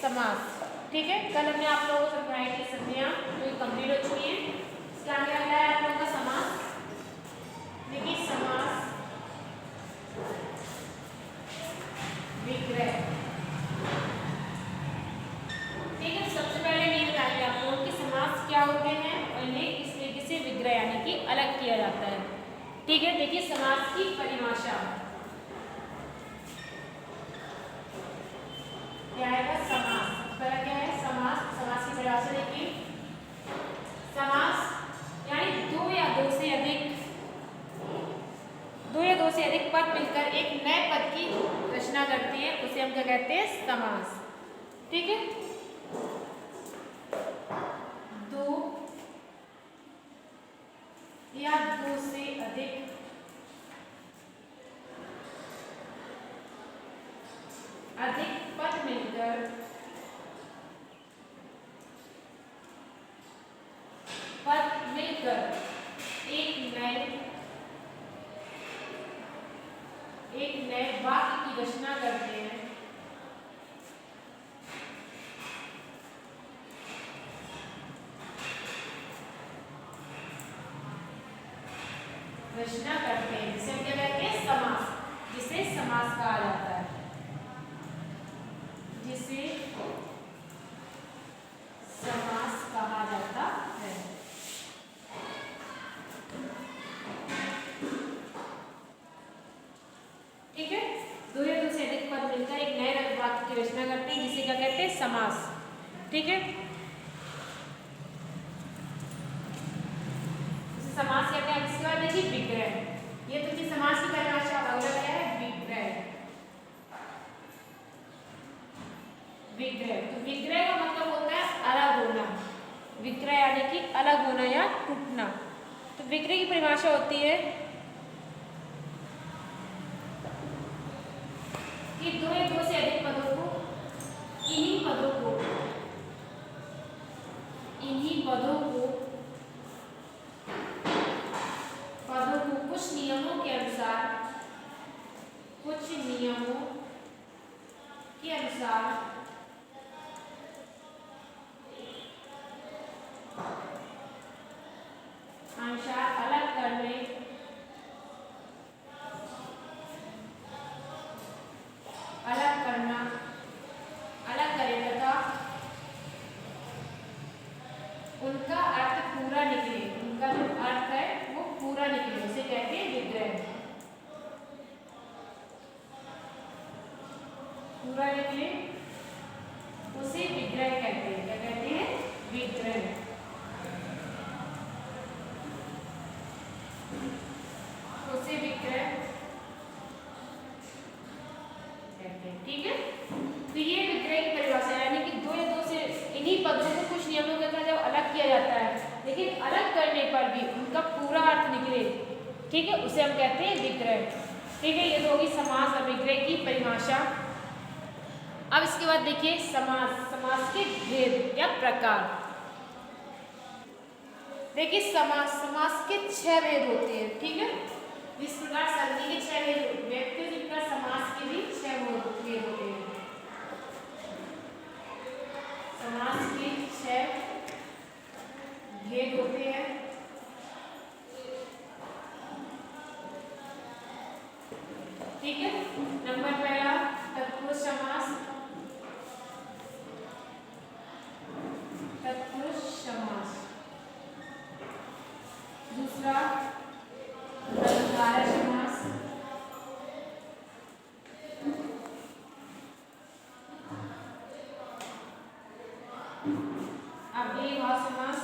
समास। ठीक है, कल हमने आप लोगों को समझाई थी संधियां जो कंप्लीट हो चुकी हैं। इसका आगे अगला है आप लोगों का समास। देखिए समास विग्रह। ठीक है, सबसे पहले ये बताइए आप लोगों कि समास क्या होते हैं और इन्हें किस तरीके से विग्रह यानी कि अलग किया जाता है। ठीक है, देखिए समास की परिभाषा क्या है। समास पहला क्या है, समास। समास की परिभाषा देखिए, समास यानी दो या दो से अधिक पद मिलकर एक नए पद की रचना करते हैं, उसे हम क्या कहते हैं, समास। ठीक है, दो या दो से अधिक पद मिलकर एक नए वाक्य की रचना करते हैं, जिसे हम क्या कहते हैं, समास। जिसे समास कहा जाता है, जिसे समास कहा जाता है। ठीक है, दो या दो से अधिक पद मिलकर एक नए वाक्य की रचना करते हैं, जिसे क्या कहते हैं, समास। ठीक है, समास कहते हैं। इसके बाद देखिए विग्रह, ये तो थी समास की परिभाषा। अगला क्या है, विग्रह। तो विग्रह का मतलब होता है अलग होना। विग्रह यानी कि अलग होना या टूटना। तो विग्रह की परिभाषा होती है कि दो या दो से अधिक पदों को इन्हीं पदों को कुछ नियमों के अनुसार अलग करें तथा उनका अर्थ पूरा निकले। उनका जो अर्थ है वो पूरा निकले, उसे कहते हैं विग्रह। पूरा निकले उसे विग्रह कहते हैं। क्या कहते हैं, विग्रह। उसे विग्रह कहते हैं। ठीक है, तो ये विग्रह की परिभाषा यानी कि दो या दो से इन्हीं पदों को कुछ नियमों के तहत जब अलग किया जाता है, लेकिन अलग करने पर भी उनका पूरा अर्थ निकले, ठीक है, उसे हम कहते हैं विग्रह। ठीक है, ये तो होगी समास और विग्रह की परिभाषा। अब इसके बाद देखिए समास के भेद या प्रकार। देखिए समास के 6 भेद होते हैं। ठीक है, जिस प्रकार संधि के 6 भेद व्यक्त हैं, जिस प्रकार समास के भी 6 भेद होते हैं। समास के 6 भेद होते हैं। ठीक है, नंबर पहला तत्पुरुष समास। दूसरा अलंकार समास। अव्ययीभाव समास।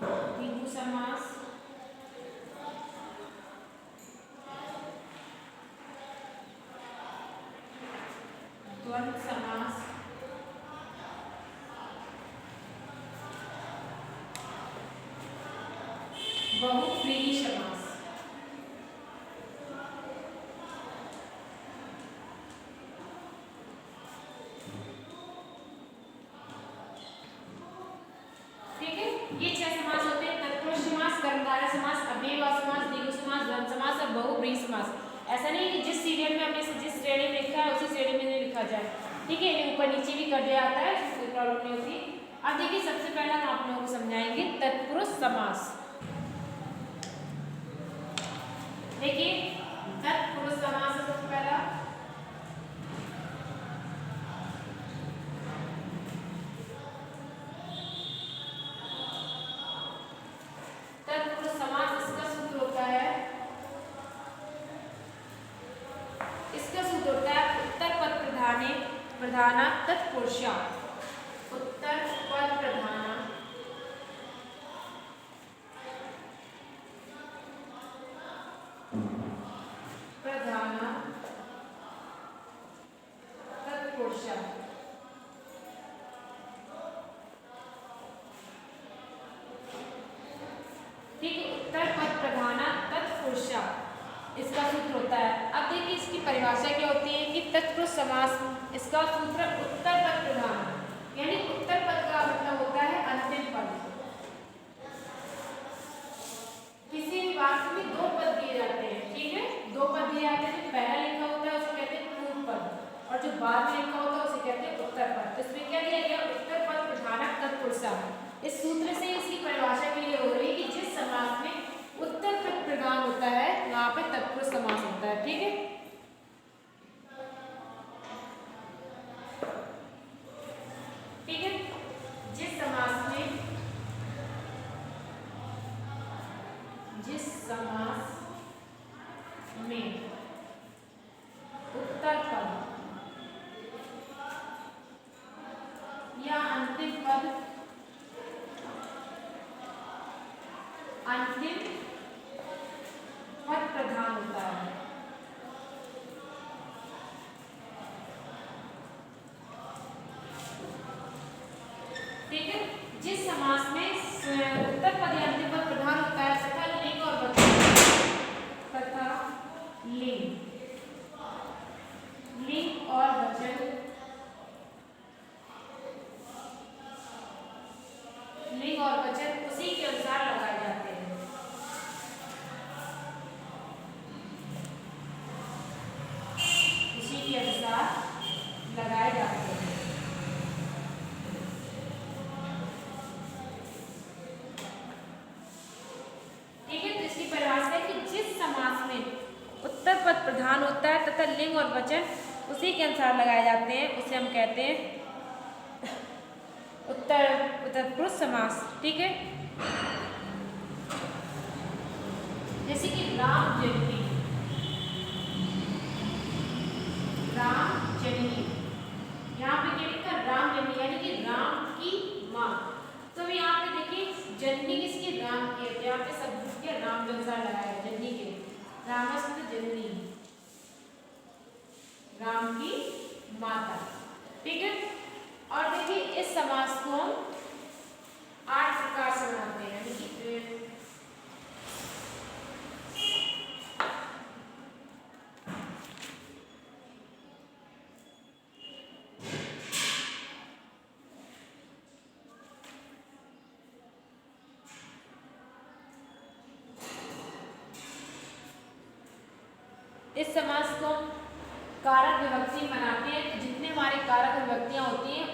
द्विगु समास। द्वंद्व समास। बहुव्रीहि समास। बहुब्रीहि समास। ऐसा नहीं कि जिस सीरियल में हमने जिस श्रेणी में लिखा है उसी श्रेणी में लिखा जाए, ठीक है, इन्हें ऊपर नीचे भी कर दिया जाता है, कोई प्रॉब्लम नहीं होती। अब देखिए सबसे पहला हम आप लोगों को समझाएंगे तत्पुरुष समास। देखिए तत्पुरुष समास है सबसे पहला। तत्पुरुष समास इसका सूत्र होता है, उत्तर पद प्रधाने प्रधाना तत्पुरुषा। उत्तर पद प्रधाना प्रधाना तत्पुरुषा। ठीक है, उत्तर पद प्रधाना तत्पुरुषा इसका सूत्र होता है। अब देखिए इसकी परिभाषा क्या होती है कि तत्पुरुष समास इसका सूत्र उत्तर पद प्रधान, यानी उत्तर पद का मतलब होता है अंतिम पद। किसी भी वाक्य में दो पद दिए जाते हैं, ठीक है, दो पद दिए जाते हैं, जो पहला लिखा होता है उसे कहते हैं पूर्व पद, और जो बाद में लिखा होता है उसे कहते हैं उत्तर पद। तो इसमें क्या दिया गया, उत्तर पद प्रधानक तत्पुरुषा। इस सूत्र से इसकी परिभाषा के लिए हो रही है कि जिस समास में उत्तर पद प्रधान होता है वहां पे तत्पुरुष समास होता है, ठीक है। ठीक है, जिस समास में उत्तर पद या अंतिम पद प्रधान होता है। ठीक है, जिस समास में उत्तर पद या अंतिम पद प्रधान होता है तथा लिंग और वचन उसी के अनुसार लगाए जाते हैं। उसी के अनुसार लगाए जाते हैं। ठीक है, तो इसकी परिभाषा है कि जिस समास में उत्तर पद प्रधान होता है तथा लिंग और वचन उसी के अनुसार लगाए जाते हैं उसे हम कहते हैं तत्पुरुष समास। ठीक है, जैसे कि राम जननी, यहाँ पे क्या लिखा, राम जननी यानी कि राम की माँ। तो अभी यहाँ पे देखिए जननी किसकी, राम की है, यहाँ पे शब्द के राम के अनुसार लगाया है, जननी के रामस्थ जननी, राम की माता। ठीक है, और देखिए इस समास को हम 8 प्रकार से बनाते हैं, यानी कि इस समास को कारक विभक्ति बनाते हैं। तो जितने हमारे कारक विभक्तियां होती हैं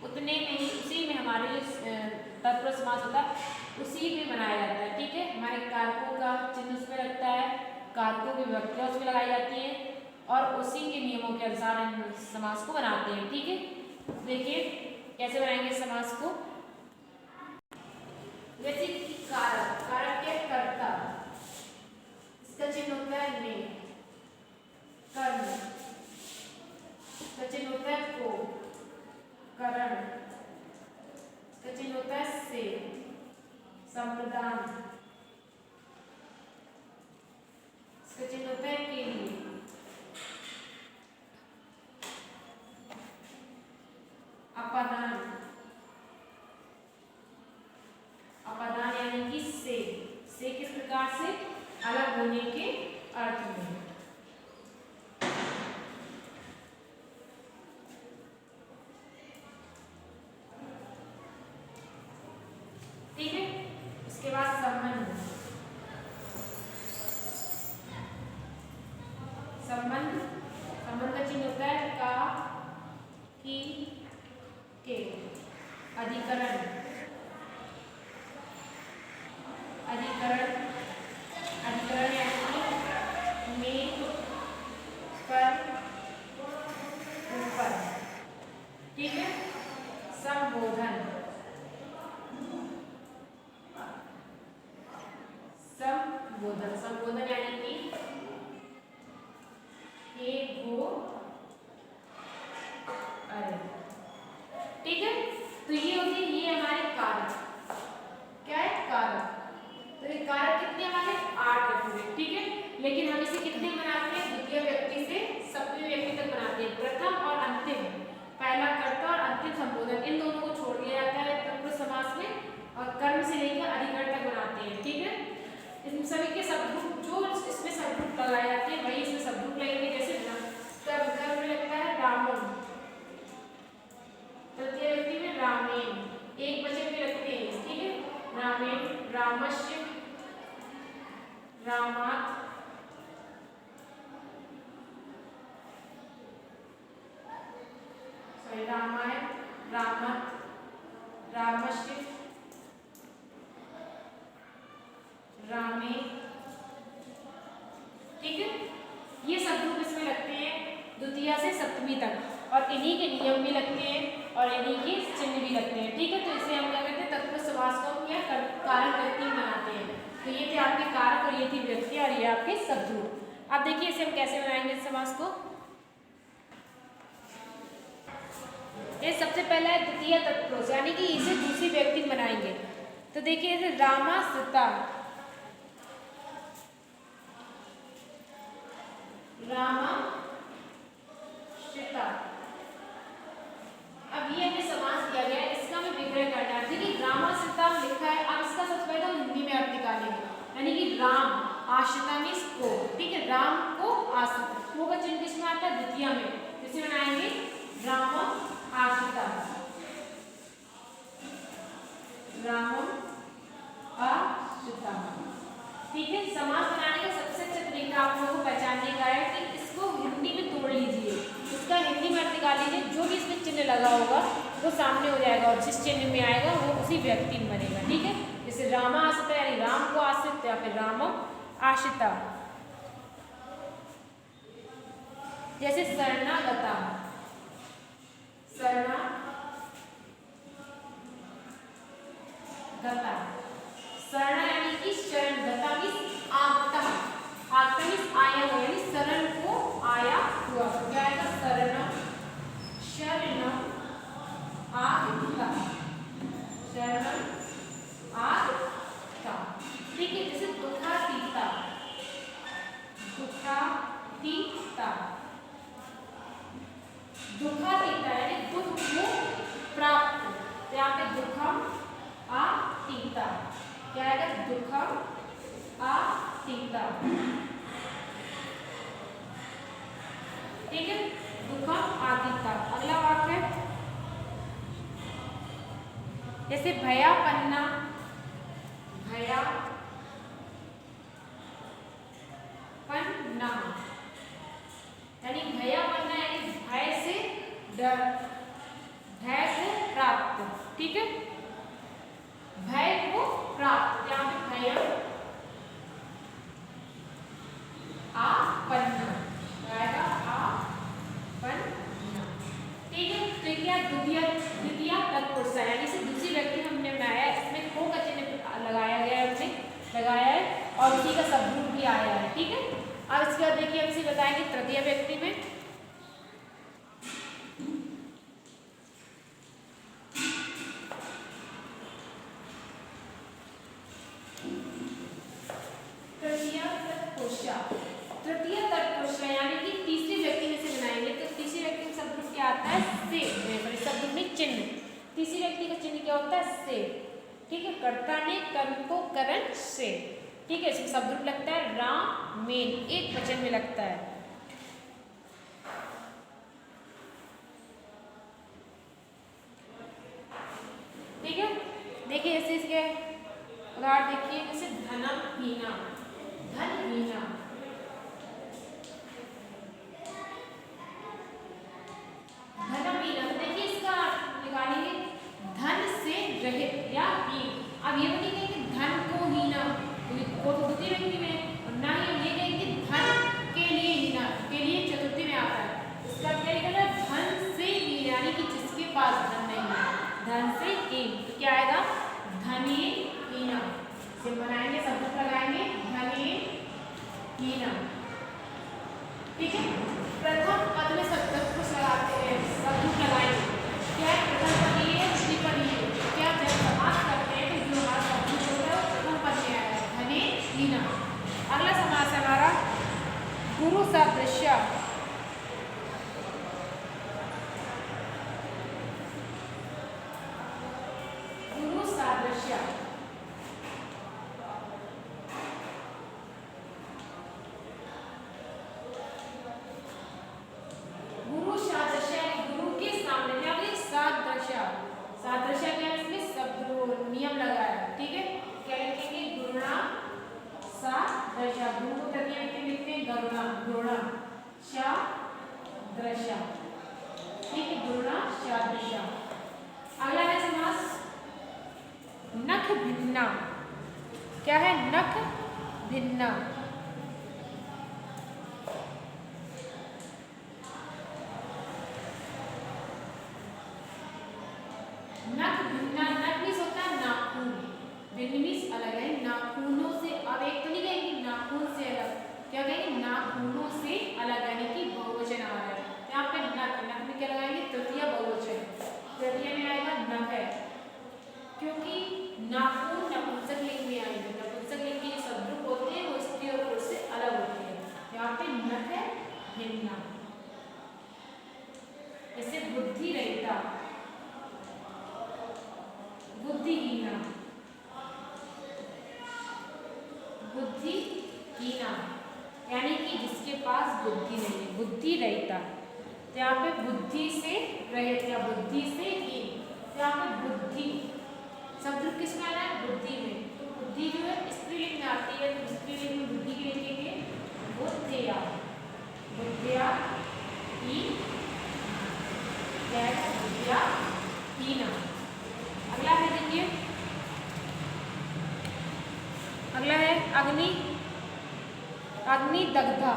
उतने में ही उसी में हमारे तत्पुरुष समास होता है उसी में बनाया जाता है। ठीक है, हमारे कारकों का चिन्ह उसमें लगता है, कारकों की विभक्तियां उसमें लगाई जाती हैं और उसी के नियमों के अनुसार हम समास को बनाते हैं। ठीक है, देखिए कैसे बनाएंगे समास को। जैसे कि कारक क्या, कर्ता, इसका चिन्ह होता है ने, कर्म का चिन्ह होता है को, करण का चिन्ह होता है से, संप्रदान इसका चिन्ह होता है के लिए, अपादान यानी कि से किस प्रकार से, अलग होने के अर्थ में। ठीक है, उसके बाद संबंध। की के अधिकरण अधिकरण अधिकरण यानी में पर ऊपर, ठीक है। संबोधन संबोधन संबोधन यानी कि हे वो अरे, ठीक है। तो ये होते हैं ये हमारे कारक, क्या है कारक। तो ये कारक कितने हमारे 8 रखेंगे, ठीक है। लेकिन हम इसे कितने बनाते हैं, द्वितीय व्यक्ति से सप्तमी व्यक्ति तक बनाते हैं। प्रथम और अंतिम, पहला कर्ता और अंतिम संबोधन, इन दोनों को छोड़ दिया जाता है तत्पुरुष समास में, और कर्म से लेकर अधिकरण तक बनाते हैं, ठीक है। इन सभी के शब्द जो इसमें शब्द लगाए जाते हैं वही इसमें शब्द लगेंगे। जैसे कर्म में लगता है रामम, तृतीय व्यक्ति में रामेण, एक वचन में रखते हैं, ठीक है। रामेण, रामस्य, रामात्, रामाय, रामत्, रामस्य, रामे, ठीक है। ये सब ग्रुप इसमें लगते हैं द्वितीय से सप्तमी तक, और इन्हीं के नियम भी लगते हैं और इन्हीं के चिन्ह भी लगते हैं, ठीक है। तो इसे हम क्या कहते हैं, तत्पुरुष समास को क्या कारक व्यक्ति बनाते हैं। तो ये थे आपके कारक और ये थी व्यक्ति और ये आपके शब्द। अब देखिए इसे हम कैसे बनाएंगे समास को। ये सबसे पहला है द्वितीय तत्पुरुष, यानी कि इसे दूसरी व्यक्ति बनाएंगे। तो देखिए इसे रामाश्रिता, रामाश्रिता। अब ये हमें समास दिया गया है, इसका हमें विग्रह करना है। देखिए रामाश्रिता लिखा है, अब इसका सबसे पहले हम हिंदी में अर्थ निकालेंगे, यानी कि राम आश्रिता मीन्स को, ठीक है। राम को आश्रित, को का चिन्ह किसमें आता है, द्वितीय में। इसे बनाएंगे राम आश्रिता, राम आश्रिता, ठीक है। समास बनाने का सबसे अच्छा तरीका आप लोगों को पहचानने का है कि इसको हिंदी में तोड़ लीजिए, इसका हिंदी में अर्थ निकाल लीजिए, जो भी इसमें चिन्ह लगा होगा वो सामने हो जाएगा, और जिस चिन्ह में आएगा वो उसी व्यक्ति में बनेगा, ठीक है। जैसे रामा आश्रिता यानी राम को आश्रित, या फिर राम आश्रिता। जैसे शरणागता, शरणागता, शरण यानी कि शरण, गता मीन्स आगता, आगता मीन्स आया हुआ, यानी शरण को आया हुआ। तो क्या आएगा, शरण, शरण आगता, शरण आगता, ठीक है। जैसे दुखातीता, दुखातीता, दुखातीता यानी दुख को प्राप्त, तो यहाँ पे दुखम आतीता, क्या आएगा, दुखम आतीता, ठीक है। दुखम आतीता। अगला वाक्य जैसे भयापन्ना, भया पन्ना, यानी भयापन्ना यानी भय से डर, भय से प्राप्त, ठीक है। भय को प्राप्त, यहाँ पे भय आपन्ना आएगा, आपन्ना, ठीक है। तो क्या द्वितीय तत्पुरुष है, यानी इसे दूसरी व्यक्ति हमने बनाया है, इसमें को का चिन्ह लगाया गया है, हमने लगाया है, और उसी का शब्द भी आया है, ठीक है। अब इसके बाद देखिए हम इसे बताएंगे तृतीय व्यक्ति में। तृतीय तत्पुरुष यानी कि तीसरी व्यक्ति में से बनाएंगे। तो तीसरी व्यक्ति में शब्द क्या आता है, से, शब्द में चिन्ह। तीसरी व्यक्ति का चिन्ह क्या होता है, से, ठीक है। कर्ता ने कर्म को करण से, ठीक है। इसमें शब्द लगता है रामेण, एक वचन में लगता है, ठीक है। देखिए जैसे इसके उदाहरण देखिए, जैसे धनहीना, धनहीना, धनहीना नियम लगाया, ठीक है। क्या लिखेंगे? गुरुणा सा दशा, गुरु को तृतीय व्यक्ति लिखते हैं गरुणा, गुरुणा शा दृशा, ठीक है, गुरुणा शा दृशा। अगला है समास नख भिन्ना। क्या है? नख भिन्ना। नख भिन्ना, नख मीन्स होता है नाखून, भिन्न मीन्स अलग है, नाखूनों से। अब एक तो नहीं कहेंगे नाखून से अलग, क्या कहेंगे? नाखूनों से अलग, यानी कि बहुवचन आ रहा है यहाँ पे। नख, नख में क्या लगाएंगे? तृतीय बहुवचन, तृतीय में आएगा नख है, क्योंकि नाखून नपुंसक लिंग में आएंगे। नपुंसक लिंग के शब्द होते हैं वो स्त्री और पुरुष से अलग होते हैं। यहाँ पे नख है भिन्ना। जैसे बुद्धि रहिता, बुद्धिहीना, बुद्धिहीना यानी कि जिसके पास बुद्धि नहीं है, बुद्धि रहिता। तो यहाँ पे बुद्धि से रहित या बुद्धि से हीन, तो यहाँ पे बुद्धि शब्द किस में आ रहा है? बुद्धि में। तो बुद्धि जो है स्त्रीलिंग में आती है, तो स्त्रीलिंग में बुद्धि के लिखेंगे बुद्धिया, बुद्धिया ही, बुद्धिया हीना। अगला है देखिए, अगला है अग्नि, अग्नि दग्धा,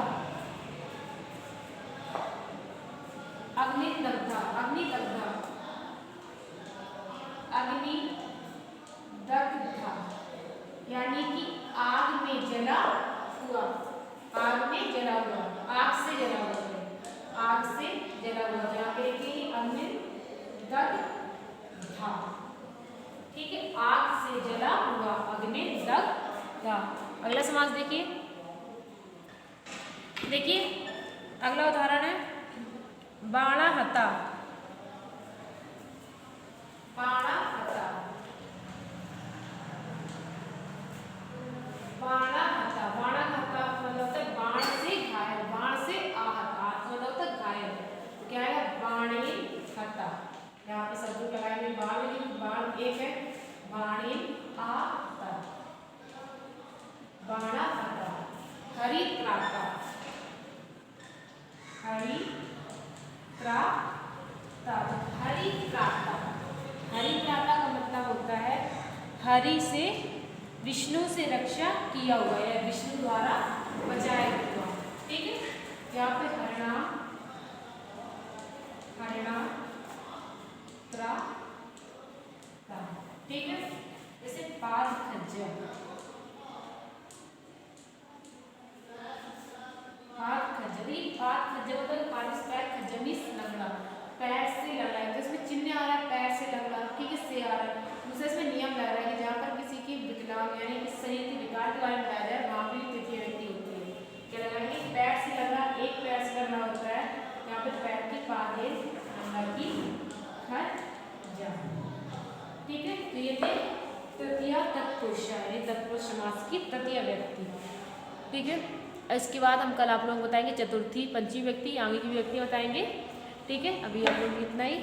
अग्नि दग्धा, अग्नि दग्धा, अग्नि दग्धा यानी कि आग में जला हुआ, आग में जला हुआ, आग से जला हुआ है, आग से जला हुआ। जहाँ पे देखिए अग्नि दग्धा, ठीक है, आग से जला हुआ, अग्नि दग्धा। अगला समास देखिए, देखिए अगला उदाहरण है बाणाहता, बाणाहता, बाणाहता, बाणाहता मतलब होता है बाण से घायल, बाण से आहत, आहत मतलब होता है घायल। तो क्या है? बाणे हता। यहाँ पे शब्द लगाएंगे बाण, लेकिन बाण एक है, बाणे आहता, बाणाहता। हरित्राता, हरित्राता, हरित्राता, हरित्राता का मतलब होता है हरि से, विष्णु से रक्षा किया हुआ या विष्णु द्वारा बचाया हुआ, ठीक है। यहाँ पे हरणा, हरणा त्राता, ठीक है। जैसे पाद खज्जा, पाद खज्जा, पाद खज्जा मतलब पाद पैर, खज्जा मीन्स लगना, पैर से लगना है। तो इसमें चिन्ह आ रहा है पैर से लगना, ठीक है, से आ रहा है। दूसरा इसमें नियम लग रहा है कि जहाँ पर किसी की विकलांग यानी कि शरीर के विकार के बारे में बताया जाए, वहाँ भी तृतीय व्यक्ति होती है। क्या लगाएंगे? पैर से लगना, एक पैर से लगना होता है, यहाँ पे पैर की पादे की खज्जा, ठीक है। तो ये थे तृतीय तत्पुरुष, यानी तत्पुरुष समास की तृतीय व्यक्ति, ठीक है। इसके बाद हम कल आप लोगों को बताएंगे चतुर्थी पंचमी व्यक्ति, आगे की व्यक्ति बताएंगे, ठीक है। अभी आप लोग इतना ही।